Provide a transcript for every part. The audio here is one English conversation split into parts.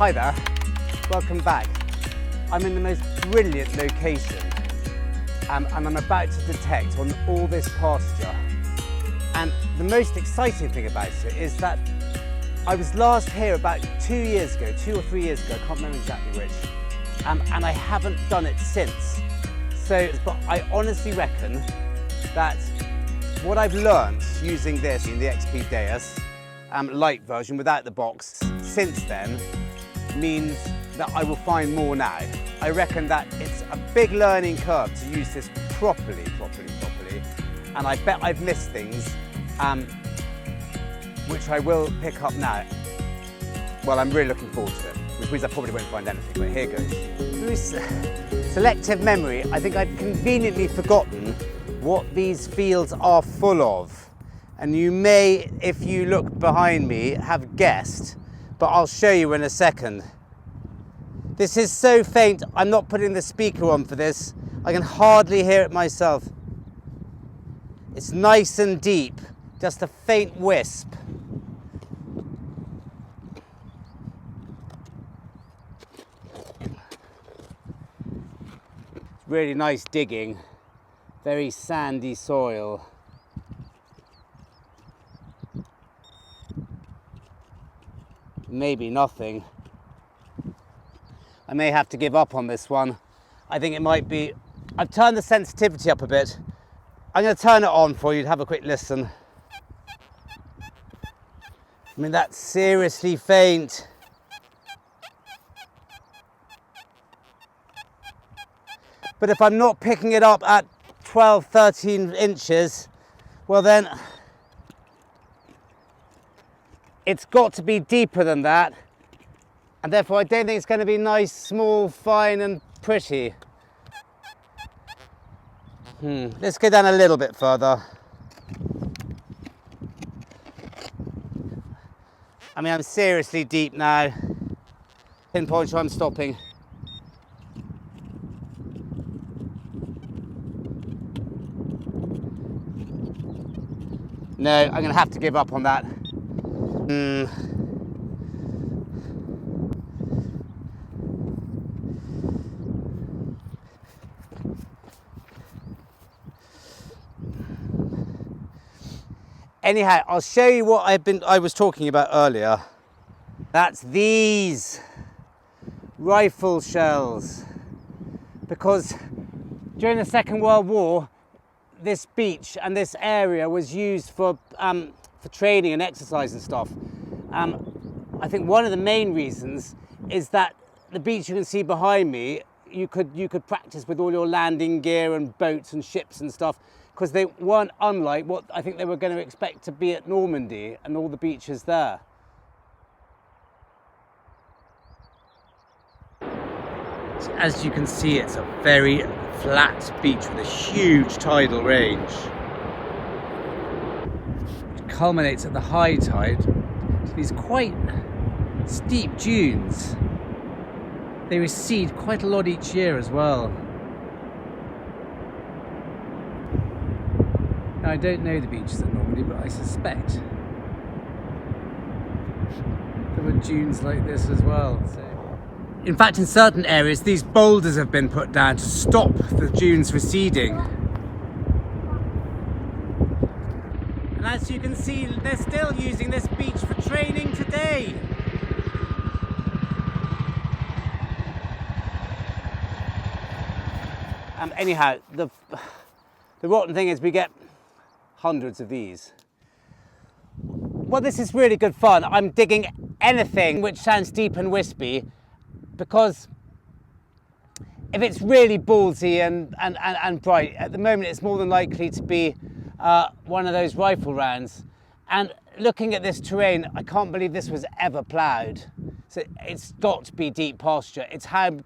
Hi there, welcome back. I'm in the most brilliant location and I'm about to detect on all this pasture. And the most exciting thing about it is that I was last here about 2 years ago, 2 or 3 years ago, I can't remember exactly which, and I haven't done it since. But I honestly reckon that what I've learned using this in the XP Deus Lite version without the box since then means that I will find more now. I reckon that it's a big learning curve to use this properly, and I bet I've missed things which I will pick up now. Well, I'm really looking forward to it, which means I probably won't find anything, but here goes. Through selective memory, I think I've conveniently forgotten what these fields are full of. And you may, if you look behind me, have guessed, but I'll show you in a second. This is so faint, I'm not putting the speaker on for this. I can hardly hear it myself. It's nice and deep, just a faint wisp. Really nice digging, very sandy soil. Maybe nothing. I may have to give up on this one. I think it might be, I've turned the sensitivity up a bit. I'm going to turn it on for you to have a quick listen. I mean, that's seriously faint. But if I'm not picking it up at 12, 13 inches, well then, it's got to be deeper than that. And therefore I don't think it's going to be nice, small, fine and pretty. Let's go down a little bit further. I mean, I'm seriously deep now. Pinpoint where I'm stopping. No, I'm going to have to give up on that. Anyhow, I'll show you what I was talking about earlier. That's these rifle shells. Because during the Second World War, this beach and this area was used for training and exercise and stuff. I think one of the main reasons is that the beach you can see behind me, you could practice with all your landing gear and boats and ships and stuff, because they weren't unlike what I think they were going to expect to be at Normandy and all the beaches there. As you can see, it's a very flat beach with a huge tidal range. It culminates at the high tide to these quite steep dunes. They recede quite a lot each year as well. Now, I don't know the beaches at Normandy, but I suspect there were dunes like this as well. In fact, in certain areas, these boulders have been put down to stop the dunes receding. And as you can see, they're still using this beach for training today. Anyhow, the rotten thing is we get hundreds of these. Well, this is really good fun. I'm digging anything which sounds deep and wispy, because if it's really ballsy and bright, at the moment it's more than likely to be one of those rifle rounds. And looking at this terrain, I can't believe this was ever ploughed. So it's got to be deep pasture. It's how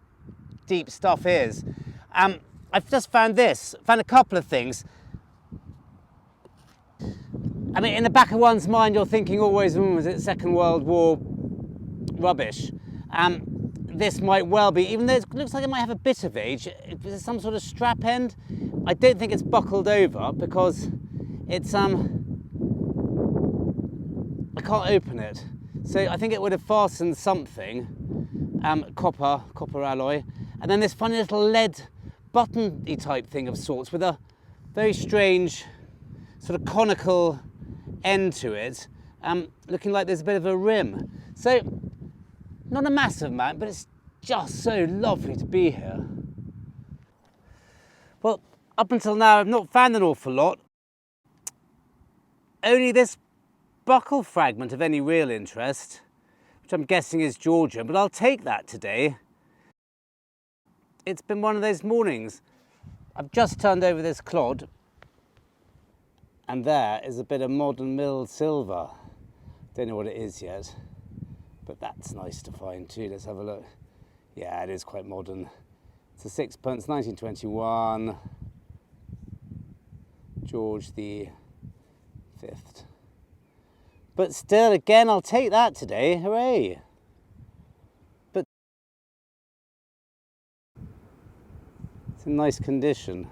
deep stuff is. I've just found a couple of things. I mean, in the back of one's mind, you're thinking always, was it Second World War rubbish? This might well be, even though it looks like it might have a bit of age. Is there some sort of strap end? I don't think it's buckled over because it's, I can't open it. So I think it would have fastened something. copper alloy, and then this funny little lead button-y type thing of sorts with a very strange sort of conical end to it, looking like there's a bit of a rim. So not a massive amount, but it's just so lovely to be here. Well, up until now I've not found an awful lot. Only this buckle fragment of any real interest, which I'm guessing is Georgian, but I'll take that today. It's been one of those mornings. I've just turned over this clod, and there is a bit of modern milled silver. Don't know what it is yet, but that's nice to find too. Let's have a look. Yeah, it is quite modern. It's a sixpence, 1921, George the Fifth. But still, again, I'll take that today. Hooray! But it's in nice condition.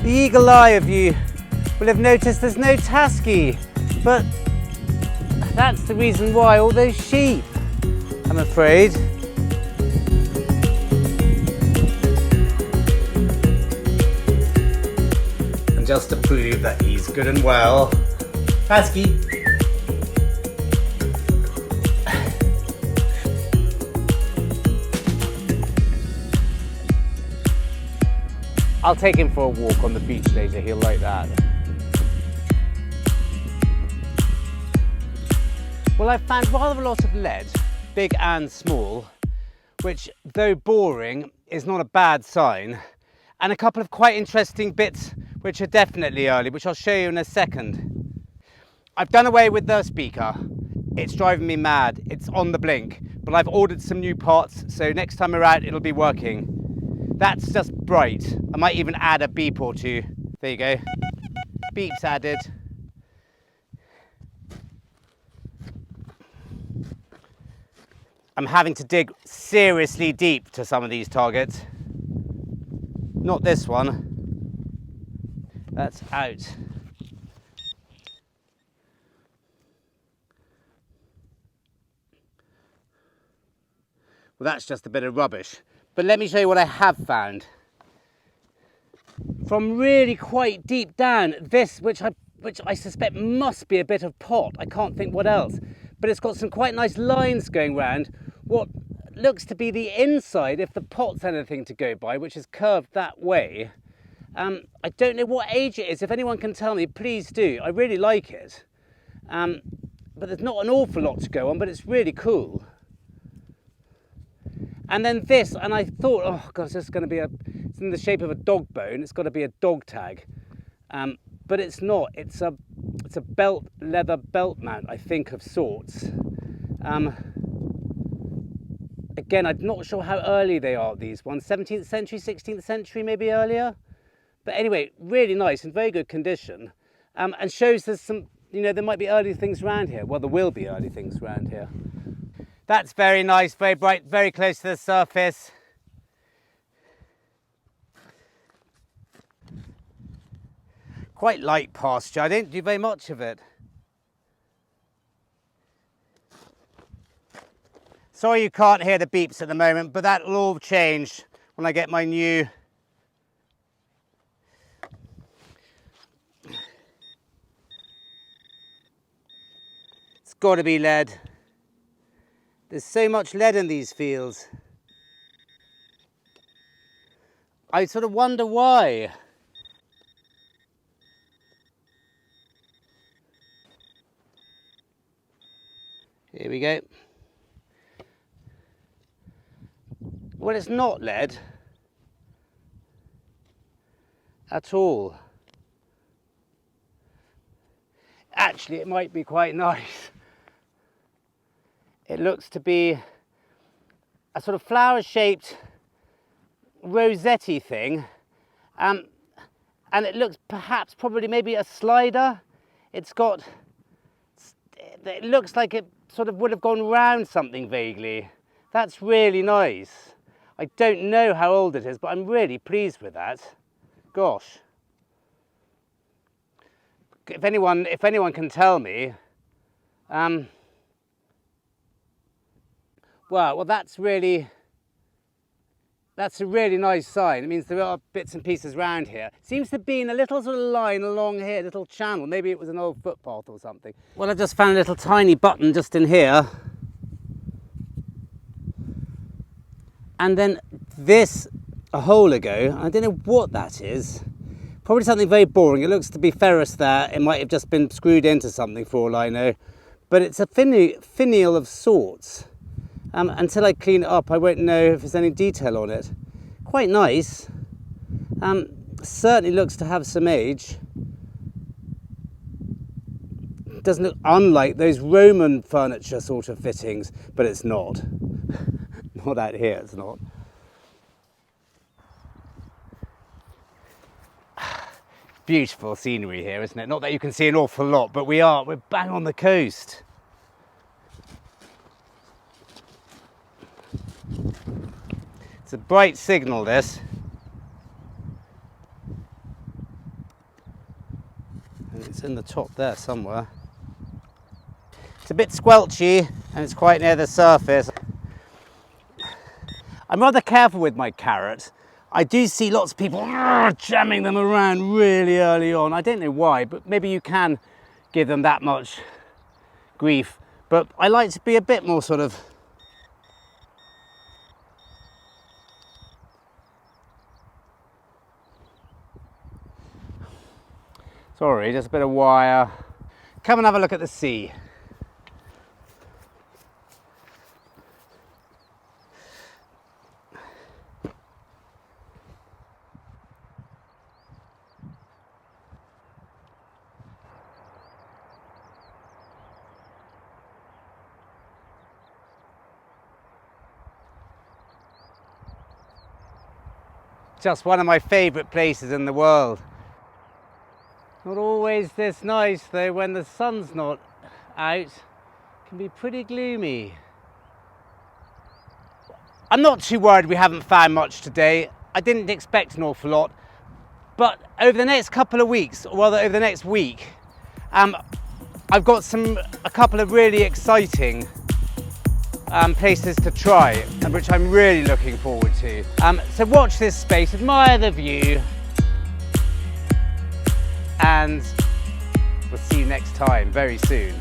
The eagle eye of you will have noticed there's no Tasci, but that's the reason why. All those sheep, I'm afraid. And just to prove that he's good and well, Tasci. I'll take him for a walk on the beach later, he'll like that. Well, I've found rather a lot of lead, big and small, which, though boring, is not a bad sign. And a couple of quite interesting bits which are definitely early, which I'll show you in a second. I've done away with the speaker. It's driving me mad. It's on the blink, but I've ordered some new parts, so next time we're out, it'll be working. That's just bright. I might even add a beep or two. There you go. Beeps added. I'm having to dig seriously deep to some of these targets. Not this one. That's out. Well, that's just a bit of rubbish. But let me show you what I have found. From really quite deep down, this, which I suspect must be a bit of pot. I can't think what else. But it's got some quite nice lines going round what looks to be the inside, if the pot's anything to go by, which is curved that way. I don't know what age it is. If anyone can tell me, please do. I really like it. But there's not an awful lot to go on, but it's really cool. And then this, and I thought, oh God, it's going to be it's in the shape of a dog bone. It's got to be a dog tag. But it's not. It's a leather belt mount, I think, of sorts. Again, I'm not sure how early they are, these ones. 17th century, 16th century, maybe earlier. But anyway, really nice and very good condition. And shows there's some, there might be early things around here. Well, there will be early things around here. That's very nice, very bright, very close to the surface. Quite light pasture. I don't do very much of it. Sorry you can't hear the beeps at the moment, but that'll all change when I get my new It's got to be lead. There's so much lead in these fields. I sort of wonder why. Here we go. Well, it's not lead at all. Actually, it might be quite nice. It looks to be a sort of flower-shaped rosette-y thing. And it looks probably maybe a slider. It looks like it sort of would have gone round something vaguely. That's really nice. I don't know how old it is, but I'm really pleased with that. Gosh. If anyone can tell me, well, that's a really nice sign. It means there are bits and pieces around here. Seems to be in a little sort of line along here, a little channel. Maybe it was an old footpath or something. Well, I just found a little tiny button just in here. And then this, a hole ago, I don't know what that is. Probably something very boring. It looks to be ferrous there. It might have just been screwed into something for all I know. But it's a finial of sorts. Until I clean it up, I won't know if there's any detail on it. Quite nice. Certainly looks to have some age. Doesn't look unlike those Roman furniture sort of fittings, but it's not. Not out here, it's not. Beautiful scenery here, isn't it? Not that you can see an awful lot, but we're bang on the coast. It's a bright signal, this. And it's in the top there somewhere. It's a bit squelchy and it's quite near the surface. I'm rather careful with my carrot. I do see lots of people jamming them around really early on. I don't know why, but maybe you can give them that much grief. But I like to be a bit more sort of sorry, just a bit of wire. Come and have a look at the sea. Just one of my favourite places in the world. Not always this nice though, when the sun's not out. It can be pretty gloomy. I'm not too worried we haven't found much today. I didn't expect an awful lot. But over the next couple of weeks, or rather over the next week, I've got a couple of really exciting places to try, and which I'm really looking forward to. So watch this space, admire the view, and we'll see you next time very soon.